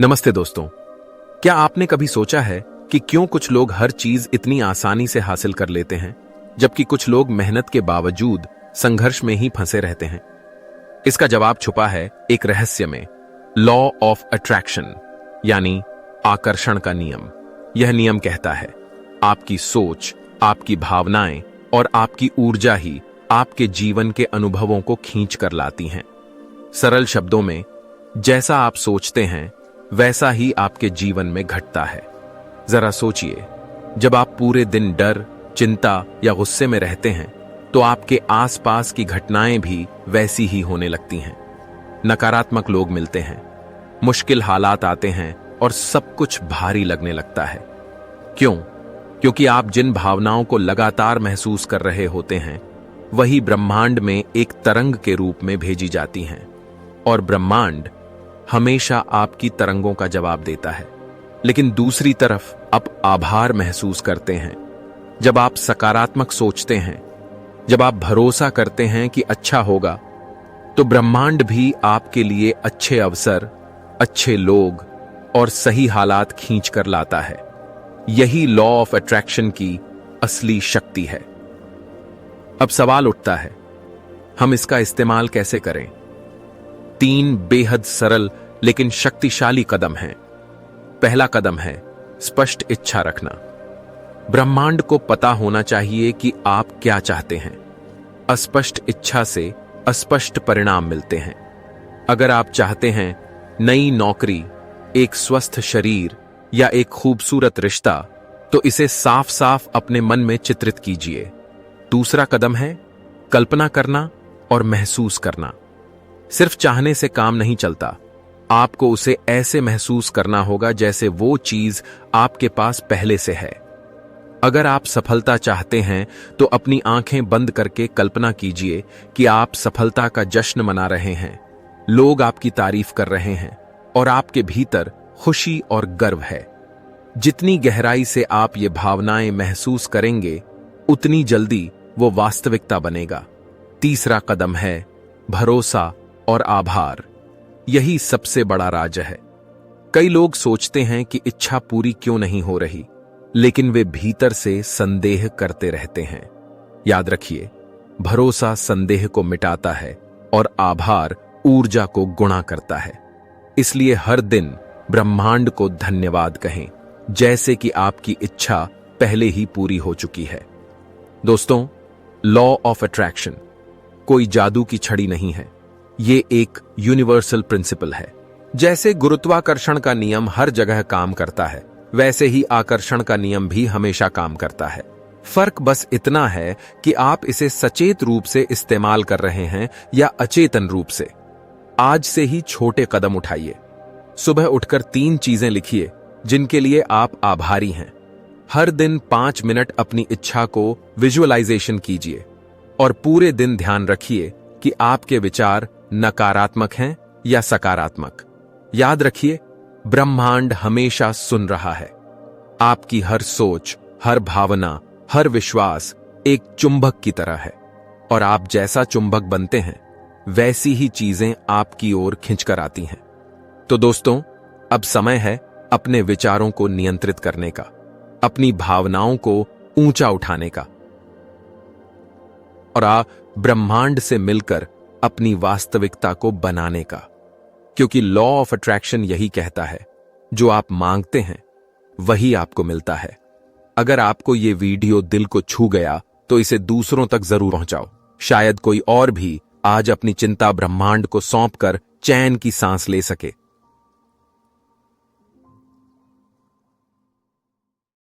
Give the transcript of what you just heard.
नमस्ते दोस्तों। क्या आपने कभी सोचा है कि क्यों कुछ लोग हर चीज इतनी आसानी से हासिल कर लेते हैं, जबकि कुछ लोग मेहनत के बावजूद संघर्ष में ही फंसे रहते हैं? इसका जवाब छुपा है एक रहस्य में, लॉ ऑफ अट्रैक्शन, यानी आकर्षण का नियम। यह नियम कहता है, आपकी सोच, आपकी भावनाएं और आपकी ऊर्जा ही आपके जीवन के अनुभवों को खींच कर लाती हैं। सरल शब्दों में, जैसा आप सोचते हैं वैसा ही आपके जीवन में घटता है। जरा सोचिए, जब आप पूरे दिन डर, चिंता या गुस्से में रहते हैं तो आपके आसपास की घटनाएं भी वैसी ही होने लगती हैं। नकारात्मक लोग मिलते हैं, मुश्किल हालात आते हैं और सब कुछ भारी लगने लगता है। क्यों? क्योंकि आप जिन भावनाओं को लगातार महसूस कर रहे होते हैं वही ब्रह्मांड में एक तरंग के रूप में भेजी जाती हैं, और ब्रह्मांड हमेशा आपकी तरंगों का जवाब देता है। लेकिन दूसरी तरफ आप आभार महसूस करते हैं। जब आप सकारात्मक सोचते हैं, जब आप भरोसा करते हैं कि अच्छा होगा, तो ब्रह्मांड भी आपके लिए अच्छे अवसर, अच्छे लोग और सही हालात खींच कर लाता है। यही लॉ ऑफ अट्रैक्शन की असली शक्ति है। अब सवाल उठता है, हम इसका इस्तेमाल कैसे करें? 3 बेहद सरल लेकिन शक्तिशाली कदम हैं। पहला कदम है स्पष्ट इच्छा रखना। ब्रह्मांड को पता होना चाहिए कि आप क्या चाहते हैं। अस्पष्ट इच्छा से अस्पष्ट परिणाम मिलते हैं। अगर आप चाहते हैं नई नौकरी, एक स्वस्थ शरीर या एक खूबसूरत रिश्ता, तो इसे साफ साफ अपने मन में चित्रित कीजिए। दूसरा कदम है कल्पना करना और महसूस करना। सिर्फ चाहने से काम नहीं चलता, आपको उसे ऐसे महसूस करना होगा जैसे वो चीज आपके पास पहले से है। अगर आप सफलता चाहते हैं तो अपनी आंखें बंद करके कल्पना कीजिए कि आप सफलता का जश्न मना रहे हैं, लोग आपकी तारीफ कर रहे हैं और आपके भीतर खुशी और गर्व है। जितनी गहराई से आप ये भावनाएं महसूस करेंगे, उतनी जल्दी वो वास्तविकता बनेगा। तीसरा कदम है भरोसा और आभार। यही सबसे बड़ा राज है। कई लोग सोचते हैं कि इच्छा पूरी क्यों नहीं हो रही, लेकिन वे भीतर से संदेह करते रहते हैं। याद रखिए, भरोसा संदेह को मिटाता है और आभार ऊर्जा को गुणा करता है। इसलिए हर दिन ब्रह्मांड को धन्यवाद कहें, जैसे कि आपकी इच्छा पहले ही पूरी हो चुकी है। दोस्तों, लॉ ऑफ अट्रैक्शन कोई जादू की छड़ी नहीं है। ये एक यूनिवर्सल प्रिंसिपल है। जैसे गुरुत्वाकर्षण का नियम हर जगह काम करता है, वैसे ही आकर्षण का नियम भी हमेशा काम करता है। फर्क बस इतना है कि आप इसे सचेत रूप से इस्तेमाल कर रहे हैं या अचेतन रूप से। आज से ही छोटे कदम उठाइए। सुबह उठकर 3 चीजें लिखिए जिनके लिए आप आभारी हैं। हर दिन 5 मिनट अपनी इच्छा को विजुअलाइजेशन कीजिए और पूरे दिन ध्यान रखिए कि आपके विचार नकारात्मक हैं या सकारात्मक। याद रखिए, ब्रह्मांड हमेशा सुन रहा है। आपकी हर सोच, हर भावना, हर विश्वास एक चुंबक की तरह है, और आप जैसा चुंबक बनते हैं वैसी ही चीजें आपकी ओर खिंचकर आती हैं। तो दोस्तों, अब समय है अपने विचारों को नियंत्रित करने का, अपनी भावनाओं को ऊंचा उठाने का, और आप ब्रह्मांड से मिलकर अपनी वास्तविकता को बनाने का। क्योंकि लॉ ऑफ अट्रैक्शन यही कहता है, जो आप मांगते हैं वही आपको मिलता है। अगर आपको यह वीडियो दिल को छू गया तो इसे दूसरों तक जरूर पहुंचाओ। शायद कोई और भी आज अपनी चिंता ब्रह्मांड को सौंपकर चैन की सांस ले सके।